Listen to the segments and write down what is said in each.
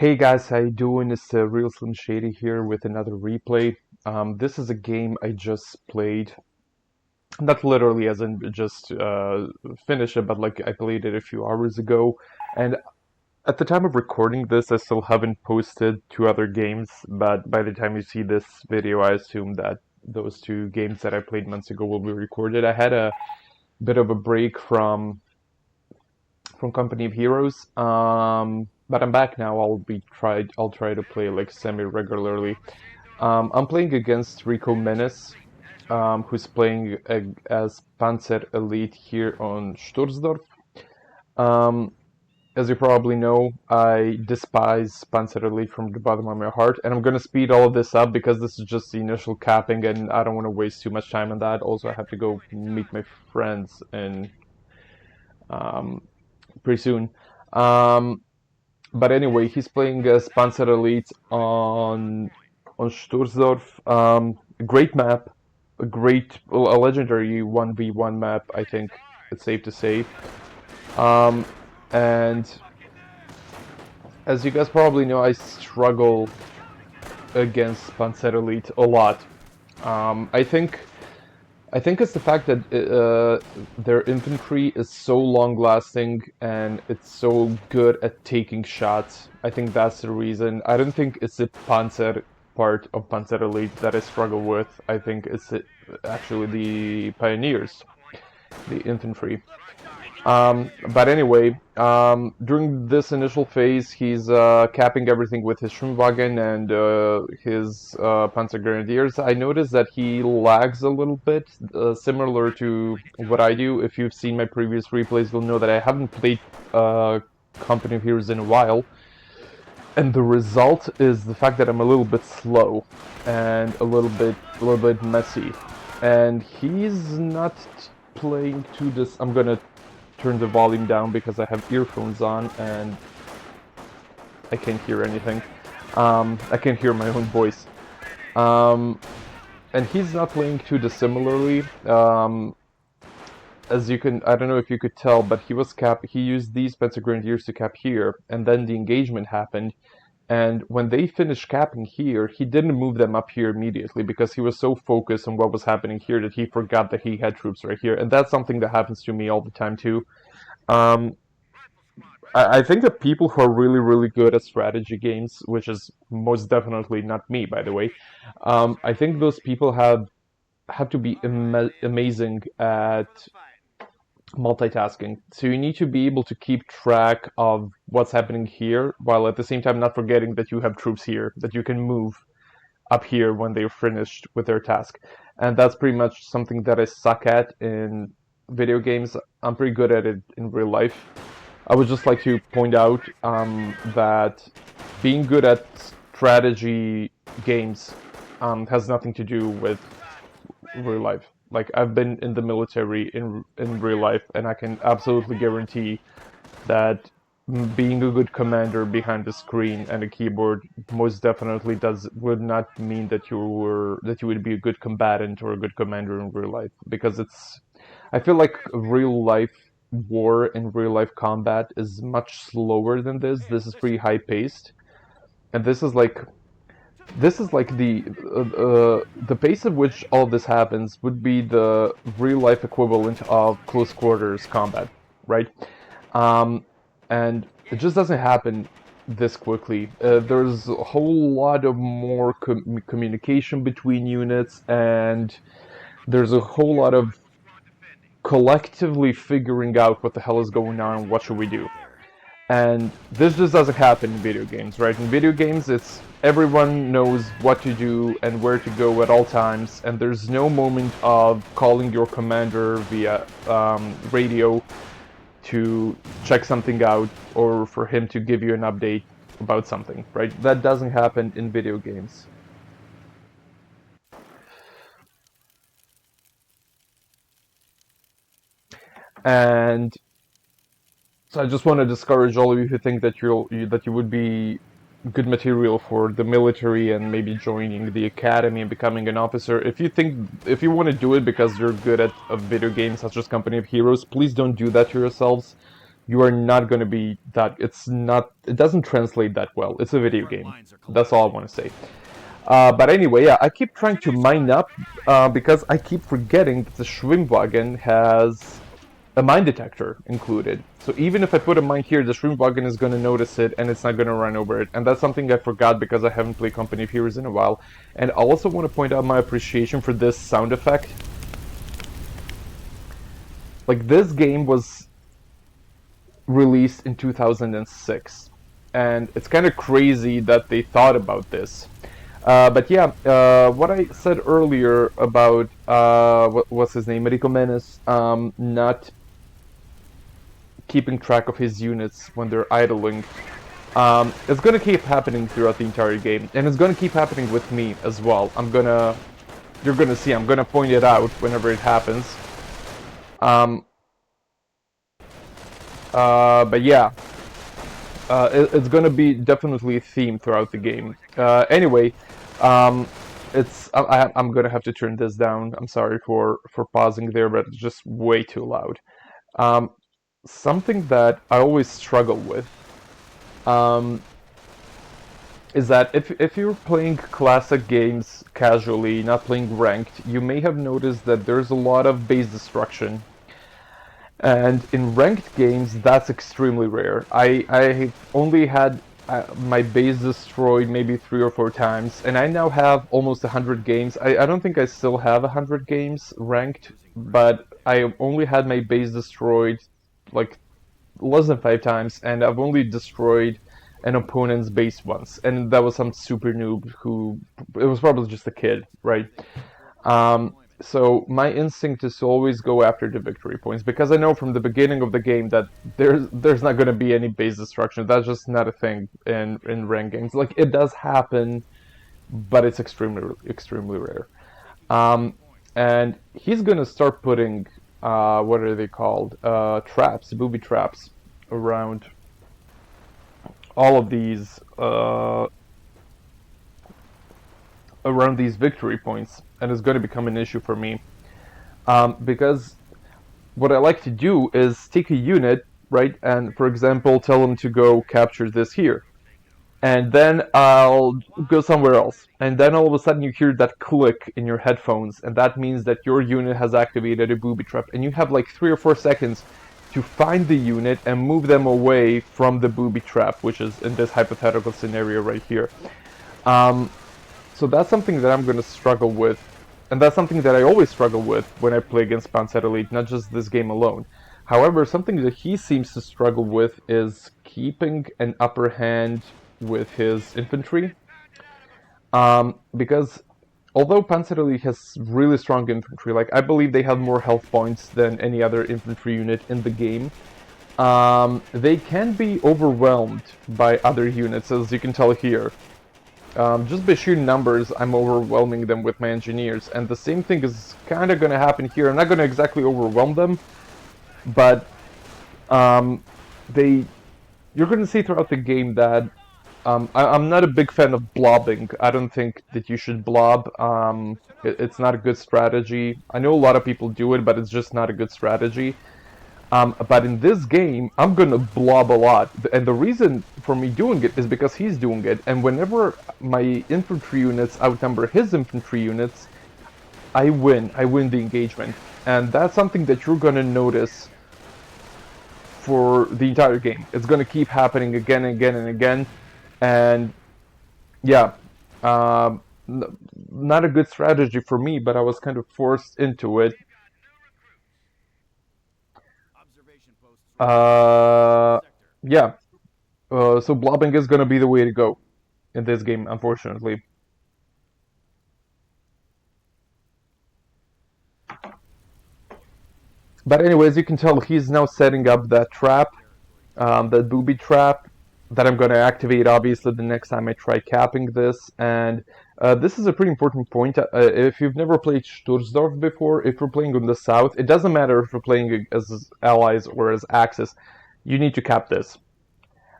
Hey guys, how you doing? It's Realslimshady here with another replay. This is a game I just played, not literally as in just finished it, but like I played it a few hours ago. And at the time of recording this, I still haven't posted two other games, but by the time you see this video, I assume that those two games that I played months ago will be recorded. I had a bit of a break from Company of Heroes. But I'm back now. I'll try to play like semi regularly. I'm playing against Ricomenace, who's playing as Panzer Elite here on Sturzdorf. Um, as you probably know, I despise Panzer Elite from the bottom of my heart, and I'm gonna speed all of this up because this is just the initial capping, and I don't want to waste too much time on that. Also, I have to go meet my friends and um, pretty soon. Um, but anyway, he's playing as Panzer Elite on Sturzdorf. A great map, a legendary 1v1 map. I think it's safe to say. Um, and as you guys probably know, I struggle against Panzer Elite a lot. Um, I think I think it's the fact that their infantry is so long-lasting and it's so good at taking shots. I think that's the reason. I don't think it's the Panzer part of Panzer Elite that I struggle with. I think it's actually the Pioneers, the infantry. But anyway, during this initial phase, he's capping everything with his Schwimmwagen and his Panzer Grenadiers. I noticed that he lags a little bit, similar to what I do. If you've seen my previous replays, you'll know that I haven't played Company of Heroes in a while. And the result is the fact that I'm a little bit slow and a little bit messy. And he's not playing to this. I'm gonna turn the volume down because I have earphones on and I can't hear anything. I can't hear my own voice. Um, and he's not playing too dissimilarly. As you can, I don't know if you could tell, but he used these Panzer Grenadiers to cap here, and then the engagement happened. And when they finished capping here, he didn't move them up here immediately because he was so focused on what was happening here that he forgot that he had troops right here. And that's something that happens to me all the time too. Um, I think that people who are really, really good at strategy games, which is most definitely not me, by the way, I think those people have to be amazing at multitasking. So you need to be able to keep track of what's happening here, while at the same time not forgetting that you have troops here, that you can move up here when they're finished with their task. And that's pretty much something that I suck at in video games. I'm pretty good at it in real life. I would just like to point out that being good at strategy games has nothing to do with real life. Like I've been in the military in real life, and I can absolutely guarantee that being a good commander behind the screen and a keyboard most definitely would not mean that you would be a good combatant or a good commander in real life, because I feel like real life war and real life combat is much slower than this. This is pretty high paced, and this is like the pace at which all this happens would be the real life equivalent of close quarters combat, right? Um, and it just doesn't happen this quickly. There's a whole lot of more communication between units, and there's a whole lot of collectively figuring out what the hell is going on and what should we do. And this just doesn't happen in video games, right? In video games, it's everyone knows what to do and where to go at all times, and there's no moment of calling your commander via radio to check something out or for him to give you an update about something, right? That doesn't happen in video games. And so I just want to discourage all of you who think that you would be good material for the military and maybe joining the academy and becoming an officer. If you want to do it because you're good at a video game such as Company of Heroes, please don't do that to yourselves. you are not going to be that. It's not. It doesn't translate that well. It's a video game. That's all I want to say. But anyway, yeah, I keep trying to mine up because I keep forgetting that the Schwimmwagen has a mine detector included. So even if I put a mine here, the Schwimmwagen is going to notice it and it's not going to run over it. And that's something I forgot because I haven't played Company of Heroes in a while. And I also want to point out my appreciation for this sound effect. Like, this game was released in 2006. And it's kind of crazy that they thought about this. But yeah, what I said earlier about, what's his name, Ricomenace, not keeping track of his units when they're idling, it's going to keep happening throughout the entire game. And it's going to keep happening with me as well. You're going to see, I'm going to point it out whenever it happens. But yeah, it's going to be definitely a theme throughout the game. Anyway, I'm going to have to turn this down. I'm sorry for pausing there, but it's just way too loud. Something that I always struggle with is that if you're playing classic games casually, not playing ranked, you may have noticed that there's a lot of base destruction. And in ranked games, that's extremely rare. I only had my base destroyed maybe 3 or 4 times, and I now have almost 100 games. I don't think I still have 100 games ranked, but I only had my base destroyed like less than 5 times, and I've only destroyed an opponent's base once, and that was some super noob who, it was probably just a kid, right? So my instinct is to always go after the victory points because I know from the beginning of the game that there's not going to be any base destruction. That's just not a thing in ranked games. Like, it does happen, but it's extremely rare. And he's going to start putting what are they called? Traps, booby traps around all of these around these victory points, and it's going to become an issue for me because what I like to do is take a unit, right, and for example tell them to go capture this here, and then I'll go somewhere else, and then all of a sudden you hear that click in your headphones, and that means that your unit has activated a booby trap, and you have like 3 or 4 seconds to find the unit and move them away from the booby trap, which is in this hypothetical scenario right here. So that's something that I'm going to struggle with, and that's something that I always struggle with when I play against Panzer Elite, not just this game alone. However, something that he seems to struggle with is keeping an upper hand with his infantry, because although Panzer Elite has really strong infantry, like I believe they have more health points than any other infantry unit in the game, they can be overwhelmed by other units, as you can tell here. Just by sheer numbers, I'm overwhelming them with my engineers, and the same thing is kind of going to happen here. I'm not going to exactly overwhelm them, but you're going to see throughout the game that I'm not a big fan of blobbing. I don't think that you should blob. It's not a good strategy. I know a lot of people do it, but it's just not a good strategy. But in this game, I'm gonna blob a lot, and the reason for me doing it is because he's doing it, and whenever my infantry units outnumber his infantry units, I win the engagement, and that's something that you're gonna notice for the entire game. It's gonna keep happening again and again and again, and yeah, not a good strategy for me, but I was kind of forced into it. Uh, yeah, so blobbing is gonna be the way to go in this game, unfortunately. But anyways, you can tell he's now setting up that trap, that booby trap, that I'm gonna activate obviously the next time I try capping this. And this is a pretty important point. If you've never played Sturzdorf before, if you're playing on the south, it doesn't matter if you're playing as allies or as Axis, you need to cap this,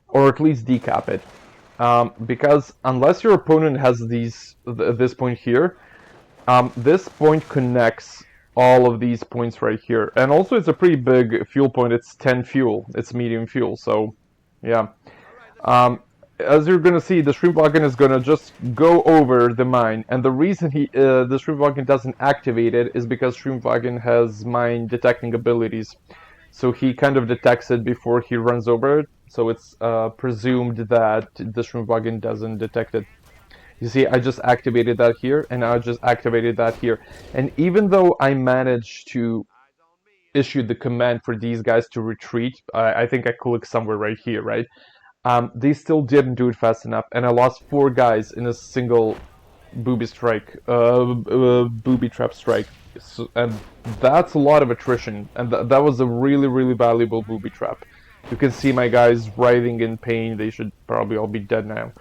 or at least decap it. Because unless your opponent has this point here, this point connects all of these points right here. And also it's a pretty big fuel point. It's 10 fuel. It's medium fuel. So, yeah. As you're gonna see, the Shrimpwagon is gonna just go over the mine, and the reason the Shrimpwagon doesn't activate it is because Shrimpwagon has mine detecting abilities. So he kind of detects it before he runs over it. So it's presumed that the Shrimpwagon doesn't detect it. You see, I just activated that here, and I just activated that here. And even though I managed to issue the command for these guys to retreat, I think I clicked somewhere right here, right? They still didn't do it fast enough, and I lost 4 guys in a single booby trap strike. So, and that's a lot of attrition, and that was a really, really valuable booby trap. You can see my guys writhing in pain. They should probably all be dead now.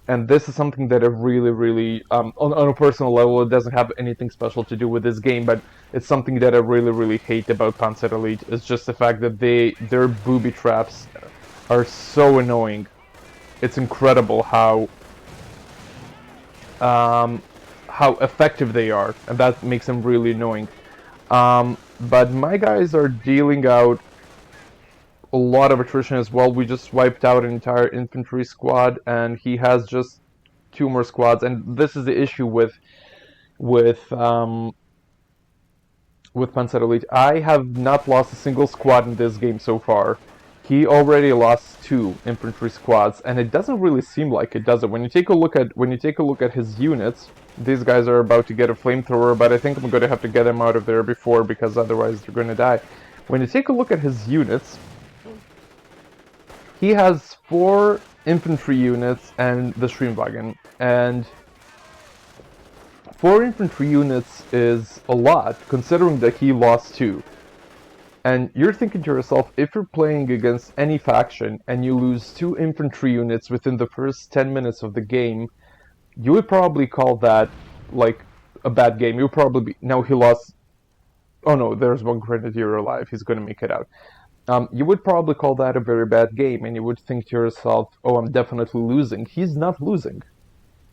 And this is something that I really, really, on a personal level, it doesn't have anything special to do with this game, but it's something that I really, really hate about Panzer Elite. It's just the fact that their booby traps are so annoying. It's incredible how effective they are, and that makes them really annoying. But my guys are dealing out a lot of attrition as well. We just wiped out an entire infantry squad, and he has just 2 more squads. And this is the issue with um, with Panzer Elite. I have not lost a single squad in this game so far. He already lost 2 infantry squads, and it doesn't really seem like it, does it? When you take a look at his units, these guys are about to get a flamethrower, but I think I'm going to have to get them out of there before, because otherwise they're going to die. When you take a look at his units, he has 4 infantry units and the Streamwagen, and 4 infantry units is a lot, considering that he lost 2. And you're thinking to yourself, if you're playing against any faction and you lose 2 infantry units within the first 10 minutes of the game, you would probably call that, like, a bad game. You would probably be... Now he lost... Oh no, there's 1 grenadier alive. He's gonna make it out. You would probably call that a very bad game, and you would think to yourself, oh, I'm definitely losing. He's not losing.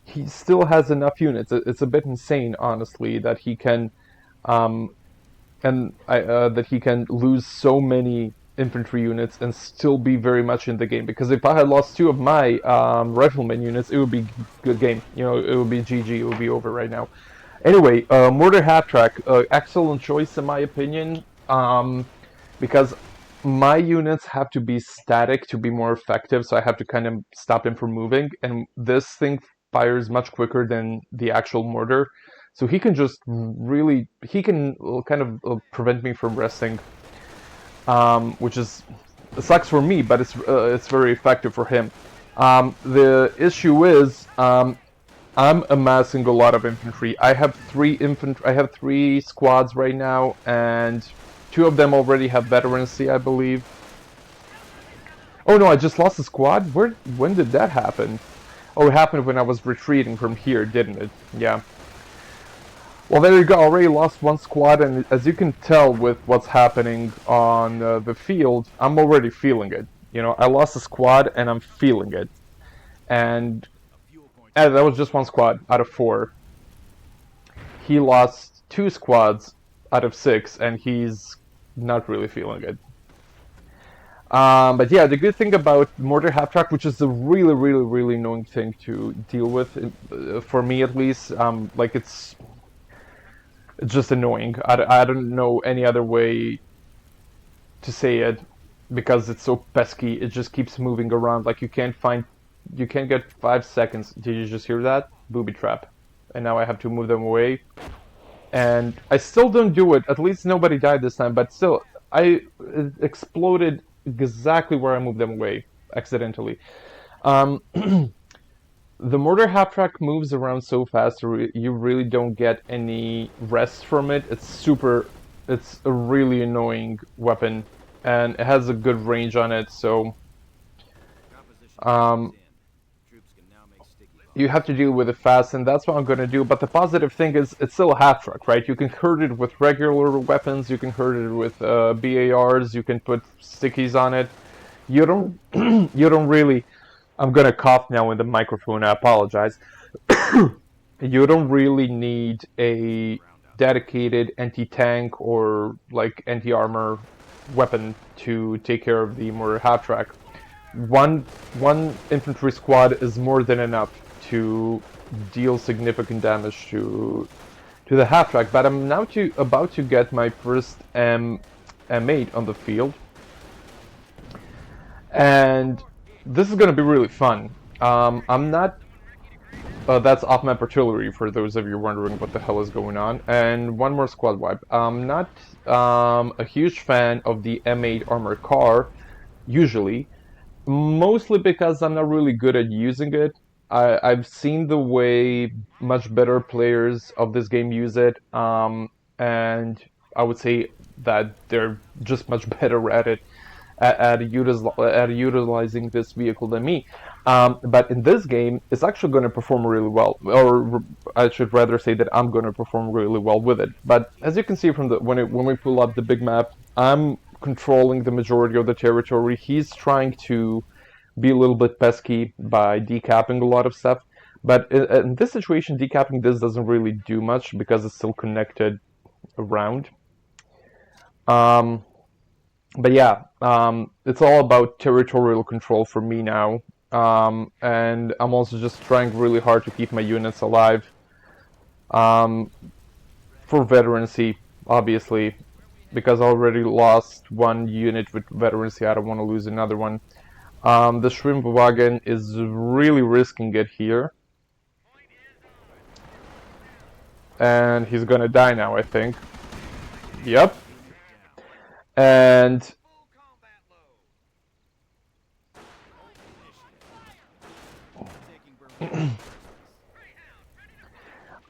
He still has enough units. It's a bit insane, honestly, that he can... that he can lose so many infantry units and still be very much in the game. Because if I had lost 2 of my rifleman units, it would be good game. You know, it would be GG. It would be over right now. Anyway, Mortar Half Track, excellent choice in my opinion, because my units have to be static to be more effective, so I have to kind of stop them from moving, and this thing fires much quicker than the actual mortar. So he can just really, he can kind of prevent me from resting, which is, it sucks for me, but it's very effective for him. The issue is, I'm amassing a lot of infantry. I have 3 squads right now, and 2 of them already have veterancy, I believe. Oh no, I just lost a squad? When did that happen? Oh, it happened when I was retreating from here, didn't it? Yeah. Well, there you go. I already lost 1 squad, and as you can tell with what's happening on the field, I'm already feeling it. You know, I lost a squad, and I'm feeling it. And that was just 1 squad out of 4. He lost 2 squads out of 6, and he's not really feeling it. But yeah, the good thing about Mortar Half Track, which is a really, really, really annoying thing to deal with, for me at least, like it's just annoying. I don't know any other way to say it, because it's so pesky. It just keeps moving around. Like you can't get 5 seconds. Did you just hear that? Booby trap. And now I have to move them away. And I still don't do it. At least nobody died this time, but still, it exploded exactly where I moved them away, accidentally. The Mortar Half Track moves around so fast, you really don't get any rest from it. It's a really annoying weapon, and it has a good range on it, so you have to deal with it fast, and that's what I'm going to do. But the positive thing is, it's still a half track, right? You can hurt it with regular weapons, you can hurt it with BARs, you can put stickies on it. You don't, you don't really. I'm gonna cough now in the microphone. I apologize. You don't really need a dedicated anti-tank or like anti-armor weapon to take care of the mortar half-track. One infantry squad is more than enough to deal significant damage to the half-track, but I'm now about to get my first M8 on the field, and this is going to be really fun. I'm not... that's off-map artillery, for those of you wondering what the hell is going on. And one more squad wipe. I'm not a huge fan of the M8 armored car, usually. Mostly because I'm not really good at using it. I've seen the way much better players of this game use it, and I would say that they're just much better at it, at utilizing this vehicle than me. But in this game, it's actually going to perform really well, or I should rather say that I'm going to perform really well with it. But as you can see from the when we pull up the big map, I'm controlling the majority of the territory. He's trying to be a little bit pesky by decapping a lot of stuff. But in this situation, decapping this doesn't really do much because it's still connected around. But yeah, it's all about territorial control for me now. And I'm also just trying really hard to keep my units alive. For veterancy, obviously, because I already lost one unit with veterancy, I don't want to lose another one. The shrimp wagon is really risking it here. And he's gonna die now, I think. Yep. And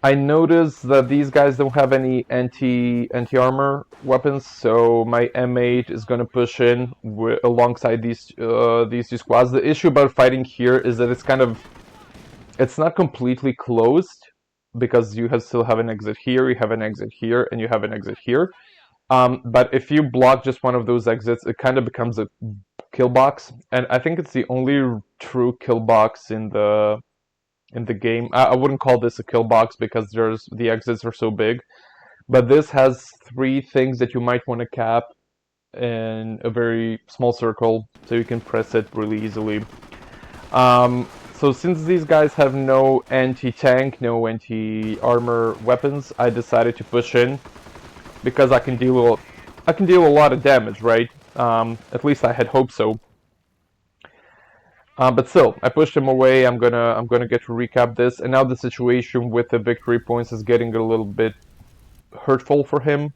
I noticed that these guys don't have any anti-armor weapons, so my M8 is gonna push in alongside these two squads. The issue about fighting here is that it's not completely closed because you still have an exit here, you have an exit here, and you have an exit here. But if you block just one of those exits, it kind of becomes a kill box, and I think it's the only true kill box in the game. I wouldn't call this a kill box because the exits are so big, but this has three things that you might want to cap in a very small circle, so you can press it really easily. So since these guys have no anti-tank, no anti-armor weapons, I decided to push in because I can deal a lot of damage, right? At least I had hoped so. But still, I pushed him away. I'm gonna get to recap this, and now the situation with the victory points is getting a little bit hurtful for him.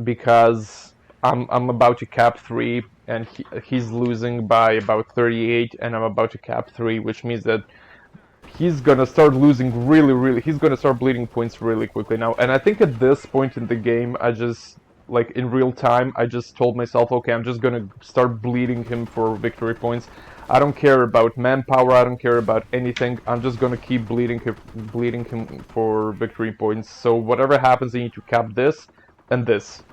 Because I'm about to cap 3, and he's losing by about 38, and I'm about to cap 3, which means that he's gonna start losing he's gonna start bleeding points really quickly now. And I think at this point in the game, I just, like in real time, I just told myself, okay, I'm just gonna start bleeding him for victory points. I don't care about manpower, I don't care about anything, I'm just gonna keep bleeding him for victory points. So whatever happens, I need to cap this and this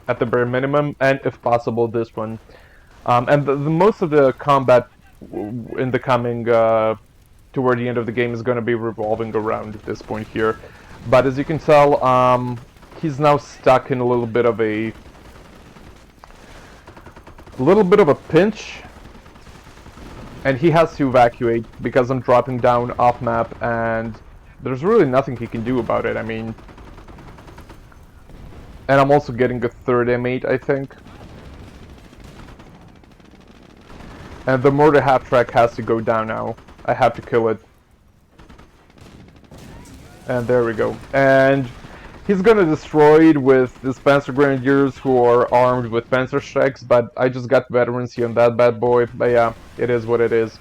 at the bare minimum, and if possible, this one. And the most of the combat in the coming toward the end of the game is going to be revolving around this point here. But as you can tell, he's now stuck in a little bit of a pinch, and he has to evacuate because I'm dropping down off map, and there's really nothing he can do about it. I mean, and I'm also getting a third M8, I think. And the mortar half-track has to go down now. I have to kill it. And there we go. And he's gonna destroy it with the Panzer Grenadiers who are armed with Panzerschrecks, but I just got veterancy on that bad boy. But yeah, it is what it is.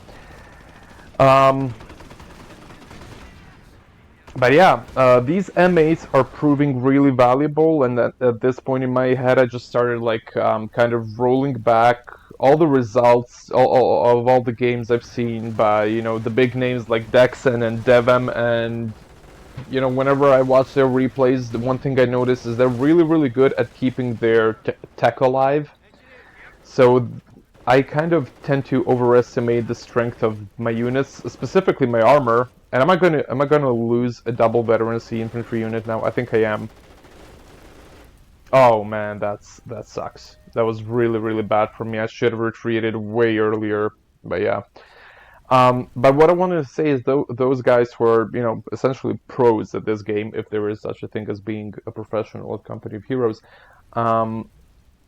But yeah, these M8s are proving really valuable, and at this point in my head I just started like kind of rolling back all the results of all the games I've seen by, you know, the big names like Dexen and Devem, and you know, whenever I watch their replays, the one thing I notice is they're really good at keeping their tech alive. So I kind of tend to overestimate the strength of my units, specifically my armor, And am I gonna lose a double veterancy infantry unit now? I think I am. Oh man, that sucks. That was really, really bad for me. I should have retreated way earlier. But yeah. But what I wanted to say is those guys were, essentially pros at this game, if there is such a thing as being a professional at Company of Heroes. Um,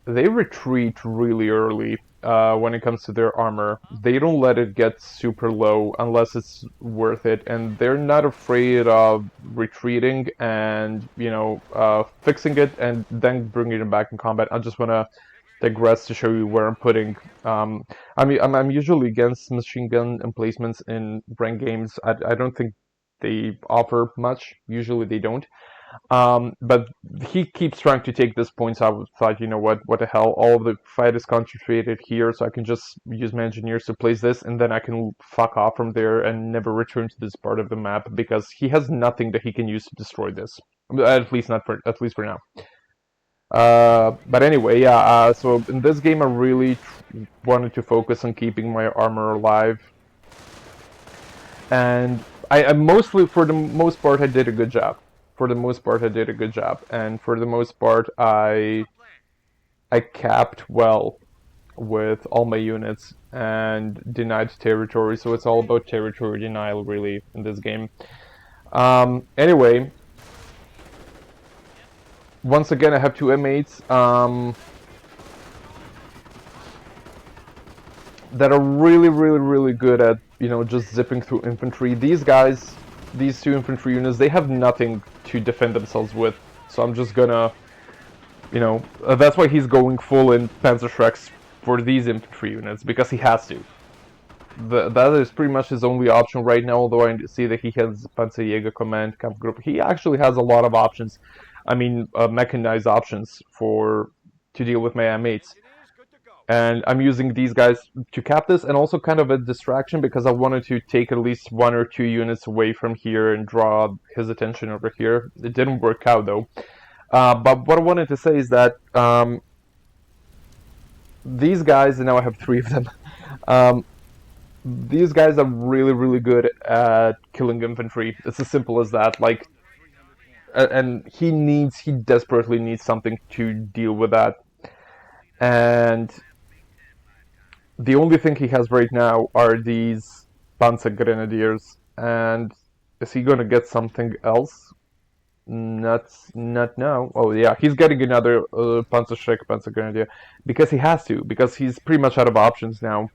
they retreat really early when it comes to their armor. They don't let it get super low unless it's worth it, and they're not afraid of retreating and fixing it and then bringing it back in combat. I just want to digress to show you where I'm putting. I'm usually against machine gun emplacements in rank games. I don't think they offer much. Usually they don't. But he keeps trying to take this point, so I thought, you know what the hell, all of the fight is concentrated here, so I can just use my engineers to place this, and then I can fuck off from there and never return to this part of the map, because he has nothing that he can use to destroy this. At least for now. But anyway, yeah, so in this game I really wanted to focus on keeping my armor alive, and I mostly, for the most part, I did a good job. For the most part, I did a good job, and for the most part, I capped well with all my units and denied territory. So it's all about territory denial, really, in this game. Anyway, once again, I have two M8s that are really, really, really good at just zipping through infantry. These guys, these two infantry units, they have nothing to defend themselves with. So I'm just gonna, that's why he's going full in Panzerschrecks for these infantry units, because he has to. That is pretty much his only option right now, although I see that he has Panzerjäger Command Kampfgruppe. He actually has a lot of options. I mean, mechanized options to deal with my M8s. And I'm using these guys to cap this, and also kind of a distraction, because I wanted to take at least 1 or 2 units away from here and draw his attention over here. It didn't work out, though. But what I wanted to say is that these guys, and now I have 3 of them, these guys are really, really good at killing infantry. It's as simple as that. Like, and he desperately needs something to deal with that. And the only thing he has right now are these Panzer Grenadiers. And is he gonna get something else? Not now. Oh yeah, he's getting another Panzer Grenadier because he has to, because he's pretty much out of options now.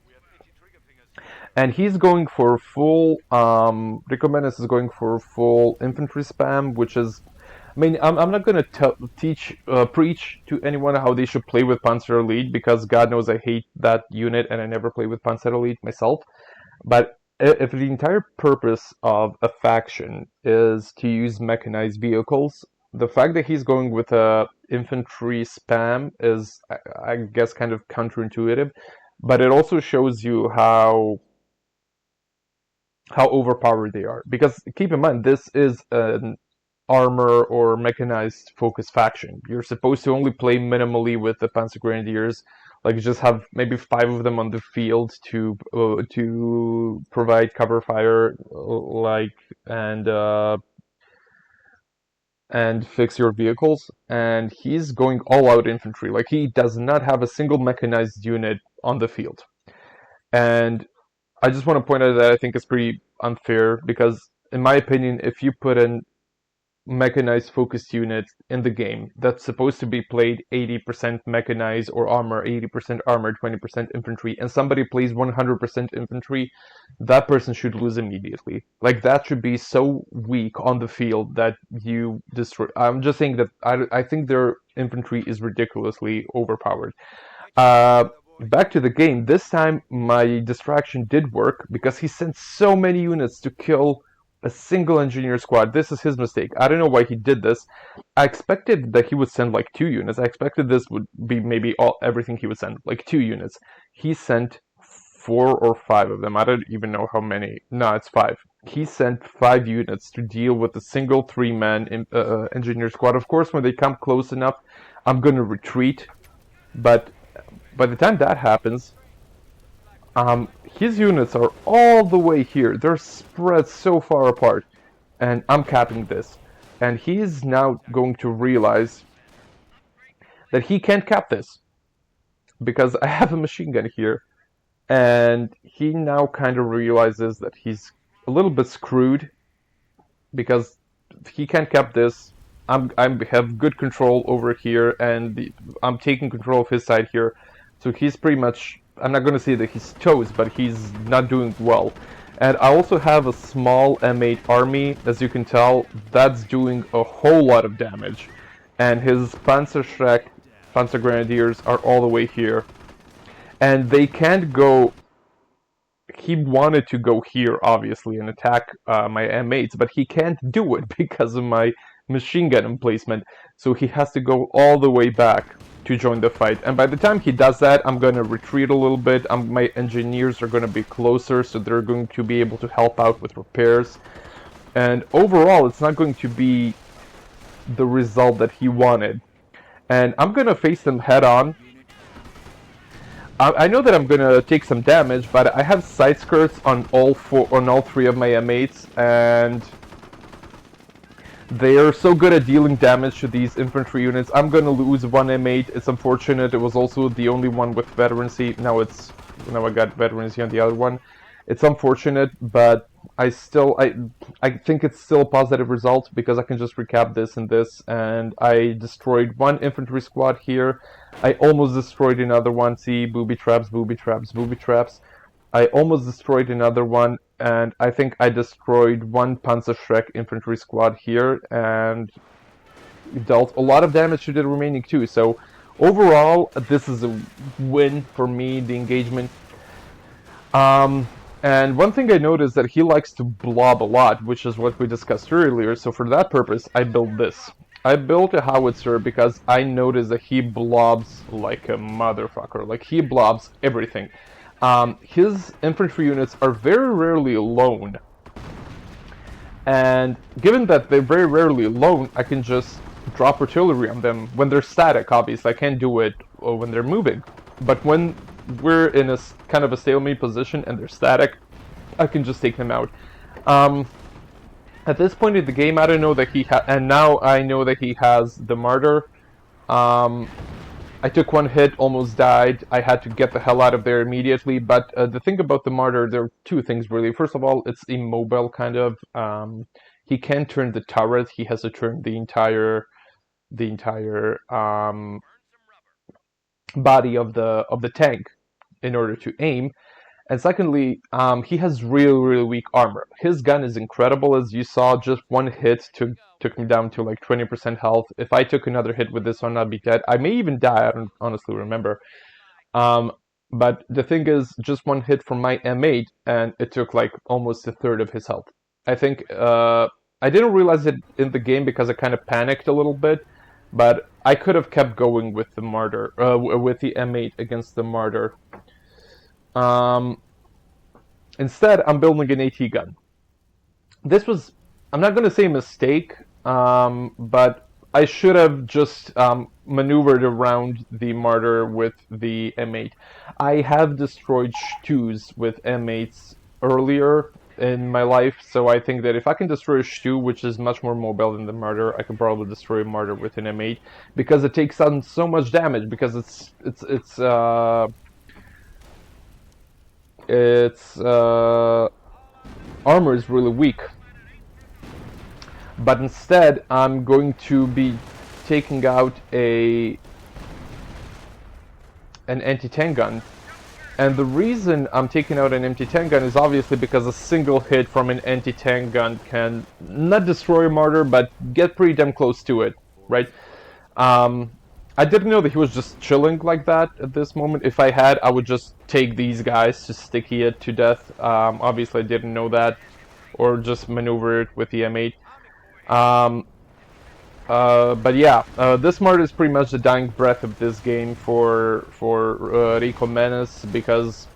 And he's going for full. Ricomenace is going for full infantry spam, which is. I mean, I'm not gonna preach to anyone how they should play with Panzer Elite, because God knows I hate that unit and I never play with Panzer Elite myself. But if the entire purpose of a faction is to use mechanized vehicles, the fact that he's going with a infantry spam is, I guess, kind of counterintuitive. But it also shows you how overpowered they are. Because keep in mind, this is an armor or mechanized focus faction. You're supposed to only play minimally with the Panzer Grenadiers, like just have maybe 5 of them on the field to provide cover fire, and fix your vehicles. And he's going all out infantry. Like, he does not have a single mechanized unit on the field. And I just want to point out that I think it's pretty unfair, because in my opinion, if you put in mechanized focused unit in the game that's supposed to be played 80% mechanized or armor, 80% armor, 20% infantry, and somebody plays 100% infantry, that person should lose immediately. Like, that should be so weak on the field that you destroy. I'm just saying that I think their infantry is ridiculously overpowered. Back to the game. This time my distraction did work, because he sent so many units to kill a single engineer squad. This is his mistake. I don't know why he did this. I expected that he would send like 2 units. I expected this would be maybe everything he would send, like 2 units. He sent 4 or 5 of them. I don't even know how many. No, it's 5. He sent 5 units to deal with a single 3-man engineer squad. Of course, when they come close enough, I'm gonna retreat. But by the time that happens, His units are all the way here. They're spread so far apart. And I'm capping this. And he's now going to realize that he can't cap this. Because I have a machine gun here. And he now kind of realizes that he's a little bit screwed. Because he can't cap this. I have good control over here, and I'm taking control of his side here. So he's pretty much, I'm not going to say that he's toast, but he's not doing well. And I also have a small M8 army, as you can tell, that's doing a whole lot of damage. And his Panzer Grenadiers are all the way here. And they can't go, he wanted to go here, obviously, and attack my M8s, but he can't do it because of my machine gun emplacement. So he has to go all the way back to join the fight. And by the time he does that, I'm going to retreat a little bit. My engineers are going to be closer, so they're going to be able to help out with repairs. And overall, it's not going to be the result that he wanted. And I'm going to face them head on. I know that I'm gonna take some damage, but I have side skirts on all three of my M8s, and they are so good at dealing damage to these infantry units. I'm gonna lose one M8. It's unfortunate. It was also the only one with veterancy. Now I got veterancy on the other one. It's unfortunate, but I think it's still a positive result because I can just recap this and this, and I destroyed one infantry squad here. I almost destroyed another one. See, booby traps, booby traps, booby traps. I almost destroyed another one, and I think I destroyed one Panzerschreck infantry squad here, and dealt a lot of damage to the remaining two. So overall, this is a win for me, the engagement. And one thing I noticed that he likes to blob a lot, which is what we discussed earlier, so for that purpose, I built this. I built a howitzer because I noticed that he blobs like a motherfucker. Like, he blobs everything. His infantry units are very rarely alone. And given that they're very rarely alone, I can just drop artillery on them when they're static, obviously. I can't do it when they're moving. But when we're in a kind of a stalemate position and they're static, I can just take them out. At this point in the game, I don't know that and now I know that he has the Martyr. I took one hit, almost died. I had to get the hell out of there immediately. But the thing about the Martyr, there are two things really. First of all, it's immobile kind of. He can't turn the turret. He has to turn the entire body of the tank in order to aim. And secondly, he has really weak armor. His gun is incredible, as you saw. Just one hit took me down to like 20% health. If I took another hit with this one, I'd be dead. I may even die, I don't honestly remember. But the thing is, just one hit from my M8, and it took like almost a third of his health. I think, I didn't realize it in the game because I kind of panicked a little bit, but I could have kept going with the Martyr, with the M8 against the Martyr. Instead, I'm building an AT gun. This was, I'm not going to say a mistake, but I should have just maneuvered around the Martyr with the M8. I have destroyed Stus with M8s earlier in my life, so I think that if I can destroy a Stu, which is much more mobile than the Martyr, I can probably destroy a Martyr with an M8 because it takes on so much damage because its armor is really weak. But instead, I'm going to be taking out an anti-tank gun. And the reason I'm taking out an anti-tank gun is obviously because a single hit from an anti-tank gun can not destroy a Martyr, but get pretty damn close to it, right? I didn't know that he was just chilling like that at this moment. If I had, I would just take these guys to sticky it to death. Obviously, I didn't know that, or just maneuver it with the M8. But yeah, this Martyr is pretty much the dying breath of this game for Ricomenace, because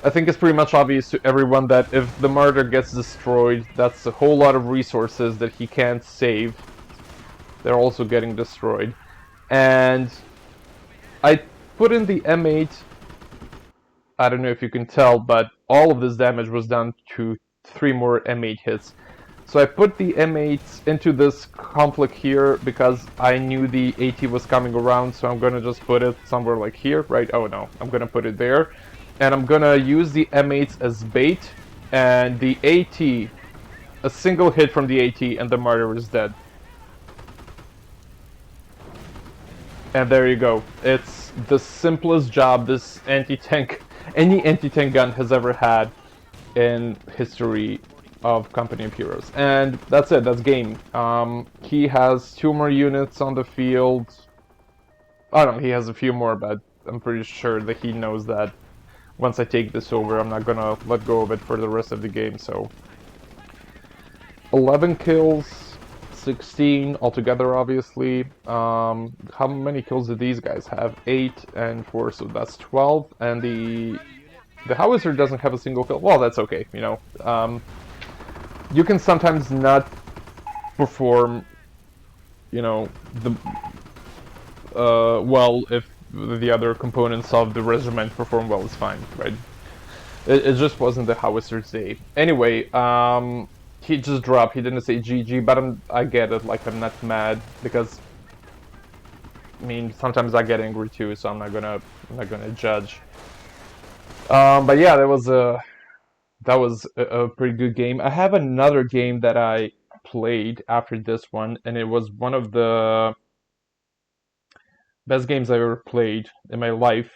I think it's pretty much obvious to everyone that if the Martyr gets destroyed, that's a whole lot of resources that he can't save. They're also getting destroyed. And I put in the M8 I don't know if you can tell, but all of this damage was done to 3 more M8 hits. So I put the M8s into this conflict here because I knew the AT was coming around, so I'm gonna just put it somewhere like here, right? Oh no, I'm gonna put it there. And I'm gonna use the M8s as bait, and the AT, a single hit from the AT, and the martyr is dead. And there you go. It's the simplest job this anti-tank, any anti-tank gun has ever had in history of Company of Heroes. And that's it, that's game. He has 2 more units on the field. Oh no, he has a few more, but I'm pretty sure that he knows that once I take this over, I'm not gonna let go of it for the rest of the game, so 11 kills, 16 altogether, obviously. How many kills did these guys have? 8 and 4, so that's 12. And the howitzer doesn't have a single kill. Well, that's okay, you know. You can sometimes not perform, you know, the well if the other components of the regiment perform well. It's fine, right? It just wasn't the howitzer's day. Anyway, he just dropped. He didn't say GG, but I get it. Like, I'm not mad because I mean sometimes I get angry too, so I'm not gonna judge. But yeah, that was a pretty good game. I have another game that I played after this one, and it was one of the best games I've ever played in my life.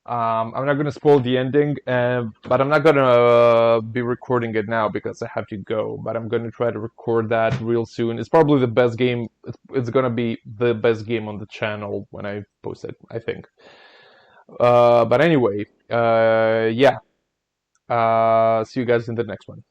I'm not gonna spoil the ending, but I'm not gonna be recording it now because I have to go. But I'm gonna try to record that real soon. It's probably the best game. It's gonna be the best game on the channel when I post it, I think. But anyway, yeah. See you guys in the next one.